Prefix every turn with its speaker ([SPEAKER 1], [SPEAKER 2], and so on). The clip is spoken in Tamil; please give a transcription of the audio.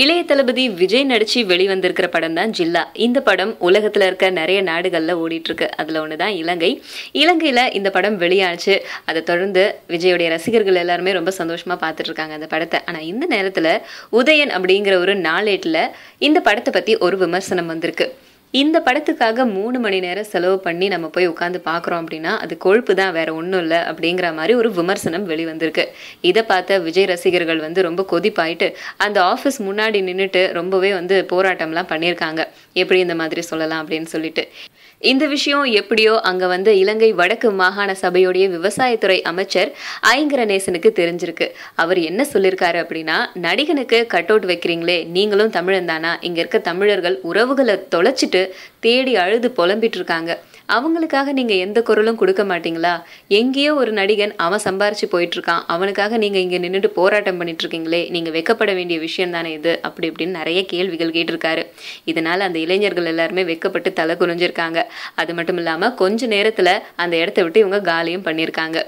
[SPEAKER 1] இளைய தளபதி விஜய் நடிச்சு வெளிவந்திருக்கிற படம் தான் ஜில்லா. இந்த படம் உலகத்துல இருக்க நிறைய நாடுகள்ல ஓடிட்டு இருக்கு. அதுல ஒண்ணுதான் இலங்கை. இலங்கையில இந்த படம் வெளியாச்சு. அதை தொடர்ந்து விஜயோடைய ரசிகர்கள் எல்லாருமே ரொம்ப சந்தோஷமா பார்த்துட்டு இருக்காங்க அந்த படத்தை. ஆனா இந்த நேரத்துல உதயன் அப்படிங்கிற ஒரு நாளேட்டுல இந்த படத்தை பத்தி ஒரு விமர்சனம் வந்திருக்கு. இந்த படத்துக்காக 3 மணி நேரம் செலவு பண்ணி நம்ம போய் உட்காந்து பார்க்குறோம் அப்படின்னா அது கொழுப்பு தான், வேற ஒன்றும் இல்லை அப்படிங்கிற மாதிரி ஒரு விமர்சனம் வெளிவந்திருக்கு. இதை பார்த்த விஜய் ரசிகர்கள் ரொம்ப கொதிப்பாயிட்டு அந்த ஆஃபீஸ் முன்னாடி நின்றுட்டு ரொம்பவே போராட்டம்லாம் பண்ணியிருக்காங்க. எப்படி இந்த மாதிரி சொல்லலாம் அப்படின்னு சொல்லிட்டு. இந்த விஷயம் எப்படியோ அங்க இலங்கை வடக்கு மாகாண சபையுடைய விவசாயத்துறை அமைச்சர் ஐங்கரநேசனுக்கு தெரிஞ்சிருக்கு. அவர் என்ன சொல்லியிருக்காரு அப்படின்னா, நடிகனுக்கு கட் அவுட் வைக்கிறீங்களே, நீங்களும் தமிழன் தானா? இங்க இருக்க தமிழர்கள் உறவுகளை தொலைச்சிட்டு தேடி அழுது புலம்பிட்டு இருக்காங்க. அவங்களுக்காக நீங்க எந்த குரலும் கொடுக்க மாட்டீங்களா? எங்கேயோ ஒரு நடிகன் அவன் சம்பாரிச்சு போயிட்டு இருக்கான், அவனுக்காக நீங்க இங்க நின்றுட்டு போராட்டம் பண்ணிட்டு இருக்கீங்களே, நீங்க வெக்கப்பட வேண்டிய விஷயம் தானே இது அப்படி இப்படின்னு நிறைய கேள்விகள் கேட்டிருக்காரு. இதனால அந்த இளைஞர்கள் எல்லாருமே வெக்கப்பட்டு தலை குனிஞ்சிருக்காங்க. அது மட்டும் இல்லாம கொஞ்ச நேரத்துல அந்த இடத்த விட்டு இவங்க காலியும் பண்ணியிருக்காங்க.